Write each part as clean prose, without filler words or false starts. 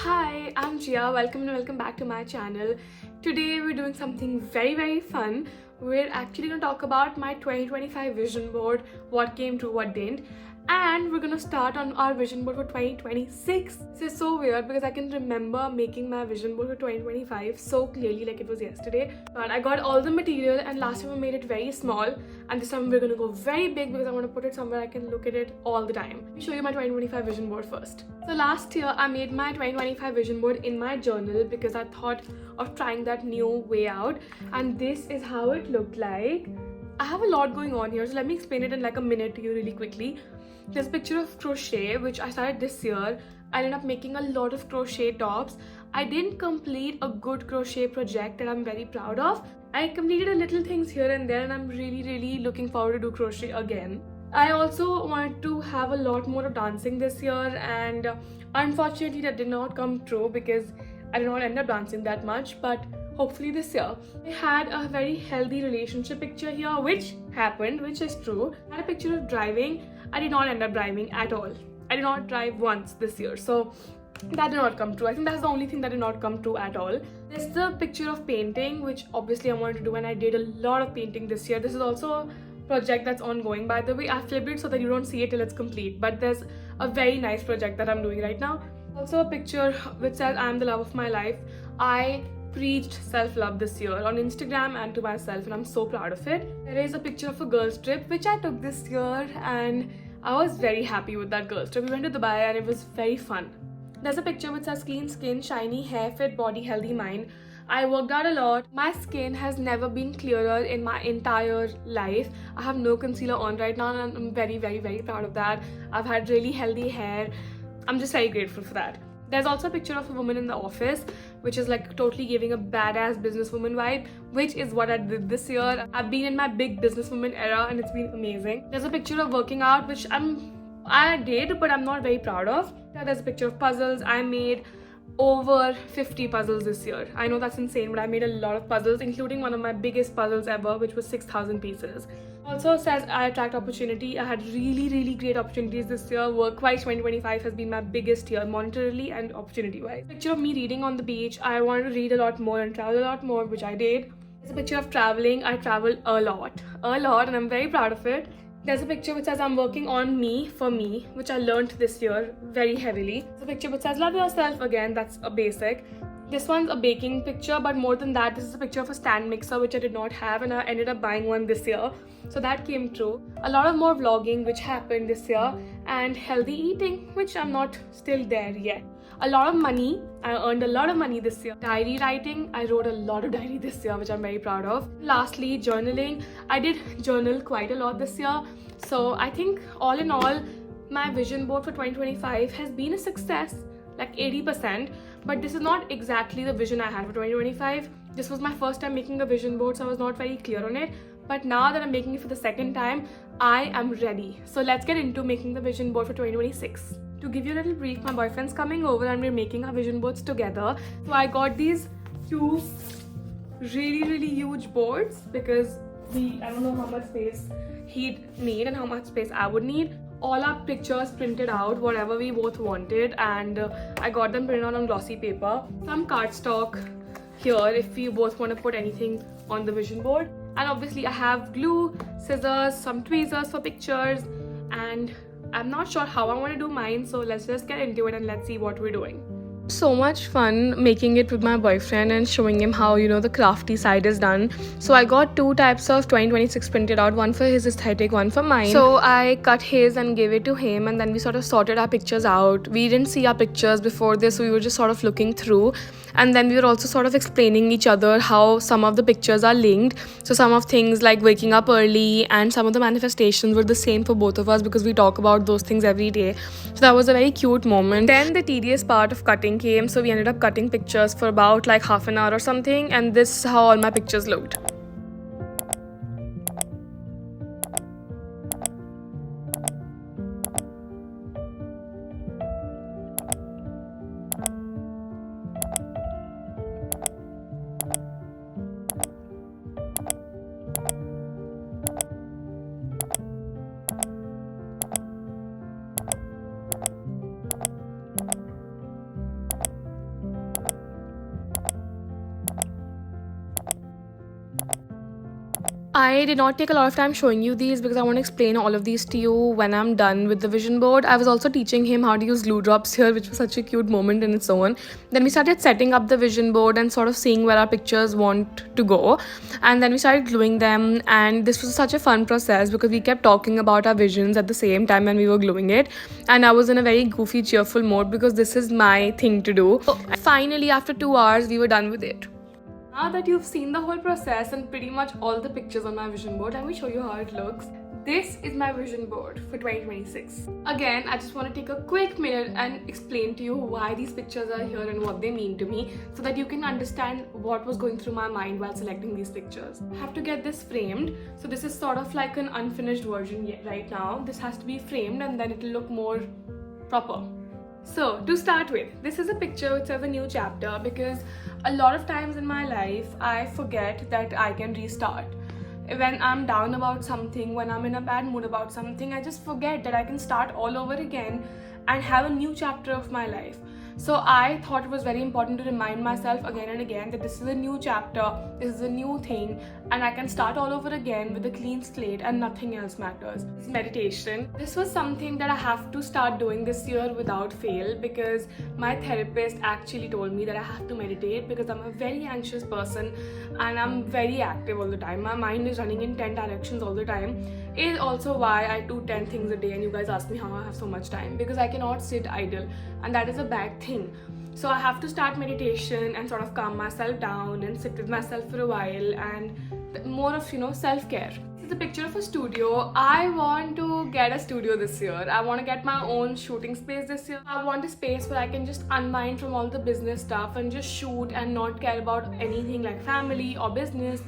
Hi, I'm Jia. Welcome back to my channel. Today we're doing something very fun. We're actually going to talk about my 2025 vision board, what came true, what didn't, and we're going to start on our vision board for 2026. This is so weird because I can remember making my vision board for 2025 so clearly, like it was yesterday. But I got all the material, and last time I made it very small, and this time we're going to go very big because I want to put it somewhere I can look at it all the time. Let me show you my 2025 vision board first. So last year I made my 2025 vision board in my journal because I thought of trying that new way out, and this is how it looked like. I have a lot going on here, so let me explain it in like a minute to you really quickly. There's a picture of crochet which I started this year. I ended up making a lot of crochet tops. I didn't complete a good crochet project that I'm very proud of. I completed a little things here and there, and I'm really looking forward to do crochet again. I also wanted to have a lot more of dancing this year, and unfortunately that did not come true because I did not end up dancing that much, but hopefully this year. I had a very healthy relationship picture here, which happened, which is true. I had a picture of driving. I did not end up driving at all. I did not drive once this year, so that did not come true. I think that's the only thing that did not come true at all. There's the picture of painting, which obviously I wanted to do, and I did a lot of painting this year. This is also project that's ongoing, by the way. I flipped it so that you don't see it till it's complete, but there's a very nice project that I'm doing right now. Also a picture which says I'm the love of my life. I preached self-love this year on Instagram and to myself, and I'm so proud of it. There is a picture of a girls trip which I took this year, and I was very happy with that girls trip. We went to Dubai and it was very fun. There's a picture which says clean skin, shiny hair, fit body, healthy mind. I worked out a lot. My skin has never been clearer in my entire life. I have no concealer on right now, and I'm very proud of that. I've had really healthy hair. I'm just very grateful for that. There's also a picture of a woman in the office, which is like totally giving a badass businesswoman vibe, which is what I did this year. I've been in my big businesswoman era and it's been amazing. There's a picture of working out, which I did, but I'm not very proud of. There's a picture of puzzles. I made over 50 puzzles this year. I know that's insane, but I made a lot of puzzles, including one of my biggest puzzles ever, which was 6,000 pieces. Also says I attract opportunity. I had really great opportunities this year. Work-wise, 2025 has been my biggest year, monetarily and opportunity-wise. Picture of me reading on the beach. I wanted to read a lot more and travel a lot more, which I did. There's a picture of traveling. I traveled a lot, and I'm very proud of it. There's a picture which says I'm working on me for me, which I learned this year very heavily. There's a picture which says love yourself. Again, that's a basic. This one's a baking picture, but more than that, this is a picture of a stand mixer which I did not have, and I ended up buying one this year, so that came true. A lot of more vlogging which happened this year, and healthy eating, which I'm not still there yet. A lot of money. I earned a lot of money this year. Diary writing. I wrote a lot of diary this year, which I'm very proud of. Lastly, journaling. I did journal quite a lot this year. So I think all in all, my vision board for 2025 has been a success, like 80%. But this is not exactly the vision I had for 2025. This was my first time making a vision board, so I was not very clear on it. But now that I'm making it for the second time, I am ready. So let's get into making the vision board for 2026. To give you a little brief, my boyfriend's coming over and we're making our vision boards together. So I got these two really huge boards because I don't know how much space he'd need and how much space I would need. All our pictures printed out, whatever we both wanted, and I got them printed out on glossy paper. Some cardstock here if we both want to put anything on the vision board. And obviously I have glue, scissors, some tweezers for pictures, and I'm not sure how I want to do mine, so let's just get into it and let's see what we're doing. So much fun making it with my boyfriend and showing him how, the crafty side is done. So I got two types of 2026 printed out, one for his aesthetic, one for mine. So I cut his and gave it to him, and then we sort of sorted our pictures out. We didn't see our pictures before this, so we were just sort of looking through, and then we were also sort of explaining each other how some of the pictures are linked. So some of things like waking up early and some of the manifestations were the same for both of us because we talk about those things every day. So that was a very cute moment. Then the tedious part of cutting came, so we ended up cutting pictures for about like half an hour or something, and this is how all my pictures looked. I did not take a lot of time showing you these because I want to explain all of these to you when I'm done with the vision board. I was also teaching him how to use glue drops here, which was such a cute moment in its own. Then we started setting up the vision board and sort of seeing where our pictures want to go. And then we started gluing them, and this was such a fun process because we kept talking about our visions at the same time when we were gluing it. And I was in a very goofy, cheerful mode because this is my thing to do. So finally, after 2 hours, we were done with it. Now that you've seen the whole process and pretty much all the pictures on my vision board, let me show you how it looks. This is my vision board for 2026. Again, I just want to take a quick minute and explain to you why these pictures are here and what they mean to me so that you can understand what was going through my mind while selecting these pictures. I have to get this framed. So this is sort of like an unfinished version right now. This has to be framed and then it will look more proper. So to start with, this is a picture which says a new chapter because a lot of times in my life I forget that I can restart. When I'm down about something, when I'm in a bad mood about something, I just forget that I can start all over again and have a new chapter of my life. So I thought it was very important to remind myself again and again that this is a new chapter, this is a new thing, and I can start all over again with a clean slate and nothing else matters. This meditation. This was something that I have to start doing this year without fail because my therapist actually told me that I have to meditate because I'm a very anxious person and I'm very active all the time. My mind is running in 10 directions all the time. Is also why I do 10 things a day and you guys ask me how I have so much time because I cannot sit idle and that is a bad thing. So I have to start meditation and sort of calm myself down and sit with myself for a while and more of, self-care. This is a picture of a studio. I want to get a studio this year. I want to get my own shooting space this year. I want a space where I can just unwind from all the business stuff and just shoot and not care about anything like family or business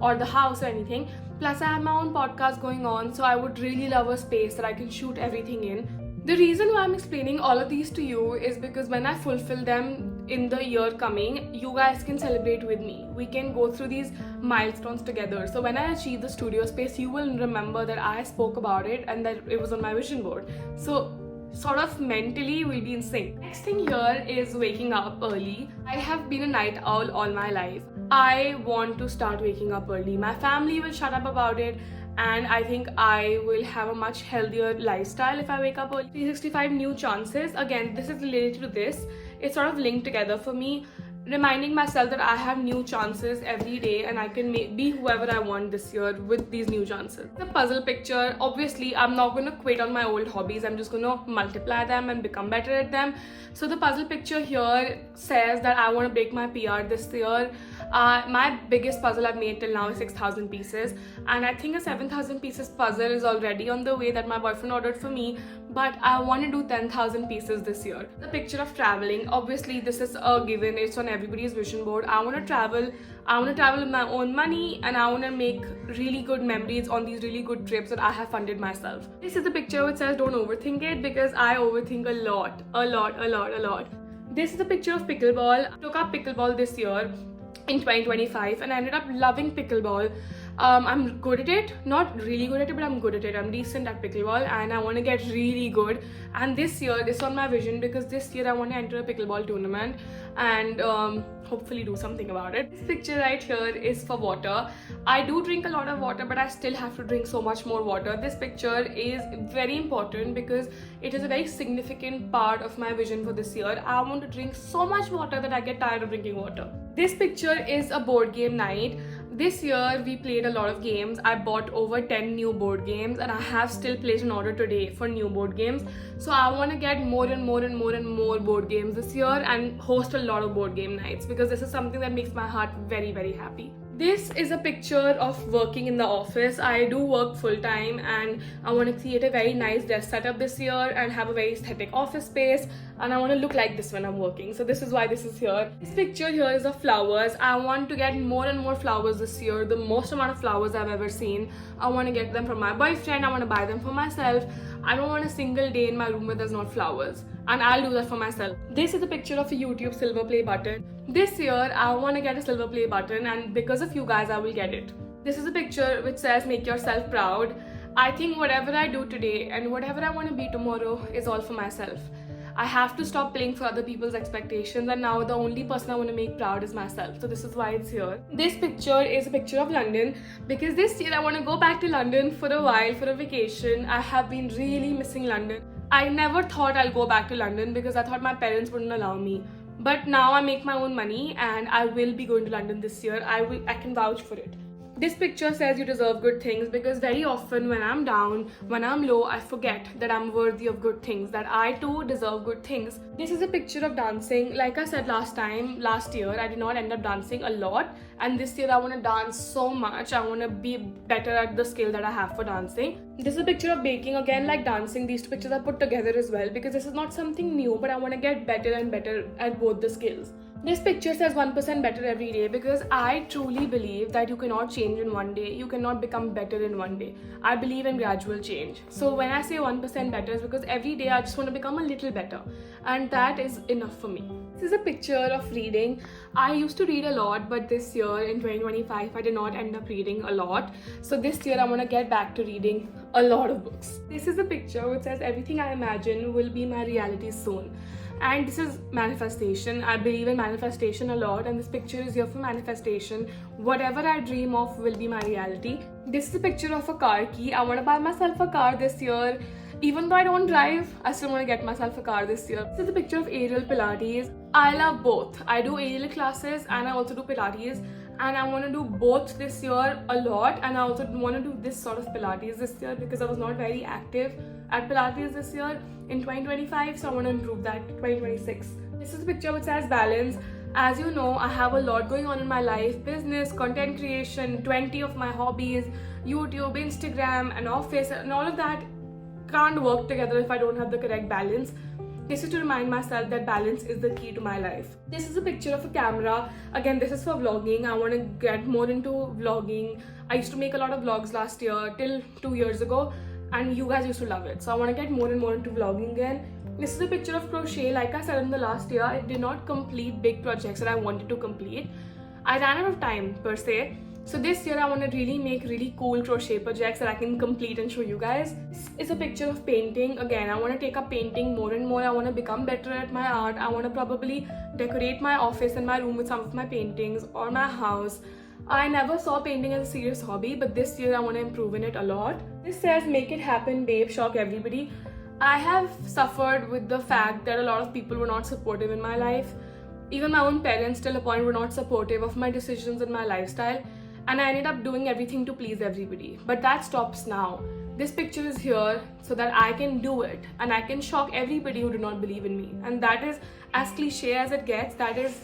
or the house or anything. Plus I have my own podcast going on, so I would really love a space that I can shoot everything in. The reason why I'm explaining all of these to you is because when I fulfill them in the year coming, you guys can celebrate with me. We can go through these milestones together. So when I achieve the studio space, you will remember that I spoke about it and that it was on my vision board. So sort of mentally we'll be in sync. Next thing here is waking up early. I have been a night owl all my life. I want to start waking up early. My family will shut up about it and I think I will have a much healthier lifestyle if I wake up early. 365 new chances. Again, this is related to this. It's sort of linked together for me. Reminding myself that I have new chances every day and I can be whoever I want this year with these new chances. The puzzle picture, obviously I'm not going to quit on my old hobbies. I'm just going to multiply them and become better at them. So the puzzle picture here says that I want to break my PR this year. My biggest puzzle I've made till now is 6,000 pieces and I think a 7,000 pieces puzzle is already on the way that my boyfriend ordered for me, but I want to do 10,000 pieces this year. The picture of traveling, obviously this is a given, it's on everybody's vision board. I want to travel with my own money and I want to make really good memories on these really good trips that I have funded myself. This is the picture which says don't overthink it because I overthink a lot. This is the picture of pickleball. I took up pickleball this year in 2025 and I ended up loving pickleball. I'm good at it, not really good at it, but I'm good at it. I'm decent at pickleball and I want to get really good. And this year, this is on my vision because this year I want to enter a pickleball tournament and hopefully do something about it. This picture right here is for water. I do drink a lot of water, but I still have to drink so much more water. This picture is very important because it is a very significant part of my vision for this year. I want to drink so much water that I get tired of drinking water. This picture is a board game night. This year we played a lot of games. I bought over 10 new board games and I have still placed an order today for new board games. So I want to get more and more board games this year and host a lot of board game nights because this is something that makes my heart very, very happy. This is a picture of working in the office. I do work full-time and I want to create a very nice desk setup this year and have a very aesthetic office space and I want to look like this when I'm working. So this is why this is here. This picture here is of flowers. I want to get more and more flowers this year, the most amount of flowers I've ever seen. I want to get them from my boyfriend. I want to buy them for myself. I don't want a single day in my room where there's not flowers. And I'll do that for myself. This is a picture of a YouTube silver play button. This year, I want to get a silver play button and because of you guys, I will get it. This is a picture which says make yourself proud. I think whatever I do today and whatever I want to be tomorrow is all for myself. I have to stop playing for other people's expectations, and now the only person I want to make proud is myself. So this is why it's here. This picture is a picture of London because this year I want to go back to London for a while for a vacation. I have been really missing London. I never thought I'll go back to London because I thought my parents wouldn't allow me. But now I make my own money and I will be going to London this year. I can vouch for it. This picture says you deserve good things because very often when I'm down, when I'm low, I forget that I'm worthy of good things, that I too deserve good things. This is a picture of dancing. Like I said last year, I did not end up dancing a lot, and this year I want to dance so much. I want to be better at the skill that I have for dancing. This is a picture of baking. Again, like dancing, these two pictures are put together as well because this is not something new, but I want to get better and better at both the skills. This picture says 1% better every day because I truly believe that you cannot change in one day. You cannot become better in one day. I believe in gradual change. So when I say 1% better, it's because every day I just want to become a little better, and that is enough for me. This is a picture of reading. I used to read a lot, but this year in 2025 I did not end up reading a lot. So this year I want to get back to reading a lot of books. This is a picture which says everything I imagine will be my reality soon. And this is manifestation. I believe in manifestation a lot, and this picture is here for manifestation. Whatever I dream of will be my reality. This is a picture of a car key. I want to buy myself a car this year. Even though I don't drive, I still want to get myself a car this year. This is a picture of aerial Pilates. I love both. I do aerial classes and I also do Pilates. And I want to do both this year a lot, and I also want to do this sort of Pilates this year because I was not very active at Pilates this year in 2025, so I want to improve that 2026. This is a picture which says balance. As you know, I have a lot going on in my life: business, content creation, 20 of my hobbies, YouTube, Instagram, and office, and all of that can't work together if I don't have the correct balance. This is to remind myself that balance is the key to my life. This is a picture of a camera. Again, this is for vlogging. I want to get more into vlogging. I used to make a lot of vlogs last year till 2 years ago, and you guys used to love it. So I want to get more and more into vlogging again. This is a picture of crochet. Like I said in the last year, I did not complete big projects that I wanted to complete. I ran out of time per se. So this year I want to really make really cool crochet projects that I can complete and show you guys. This is a picture of painting. Again, I want to take up painting more and more. I want to become better at my art. I want to probably decorate my office and my room with some of my paintings, or my house. I never saw painting as a serious hobby, but this year I want to improve in it a lot. This says, make it happen, babe, shock everybody. I have suffered with the fact that a lot of people were not supportive in my life. Even my own parents till a point were not supportive of my decisions and my lifestyle. And I ended up doing everything to please everybody. But that stops now. This picture is here so that I can do it and I can shock everybody who do not believe in me. And that is as cliche as it gets. That is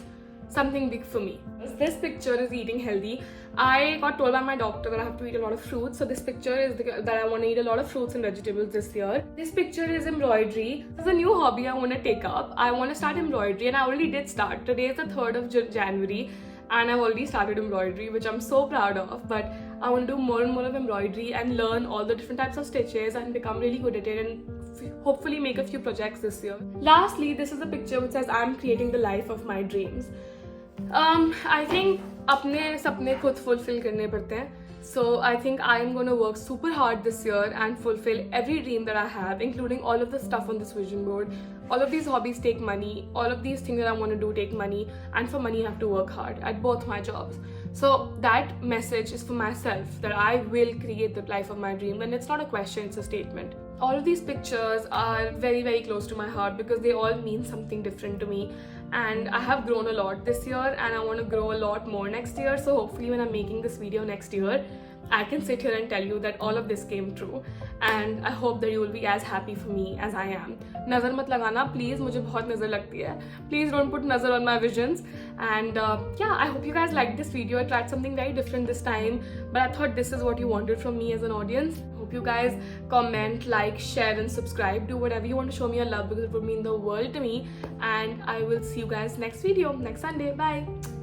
something big for me. This picture is eating healthy. I got told by my doctor that I have to eat a lot of fruits. So this picture is that I want to eat a lot of fruits and vegetables this year. This picture is embroidery. This is a new hobby I want to take up. I want to start embroidery, and I already did start. Today is the 3rd of January. And I've already started embroidery, which I'm so proud of. But I want to do more and more of embroidery and learn all the different types of stitches and become really good at it, and hopefully make a few projects this year. Lastly, this is a picture which says I'm creating the life of my dreams. I think अपने सपने खुद fulfill करने पड़ते हैं. So I think I am going to work super hard this year and fulfill every dream that I have, including all of the stuff on this vision board. All of these hobbies take money. All of these things that I want to do take money. And for money, I have to work hard at both my jobs. So that message is for myself, that I will create the life of my dream. And it's not a question, it's a statement. All of these pictures are very, very close to my heart because they all mean something different to me. And I have grown a lot this year, and I want to grow a lot more next year. So hopefully when I'm making this video next year, I can sit here and tell you that all of this came true, and I hope that you will be as happy for me as I am. नज़र मत लगाना please, मुझे बहुत नज़र लगती है. Please don't put नज़र on my visions. And yeah, I hope you guys liked this video. I tried something very different this time, but I thought this is what you wanted from me as an audience. Hope you guys comment, like, share, and subscribe. Do whatever you want to show me your love because it would mean the world to me. And I will see you guys next video, next Sunday. Bye.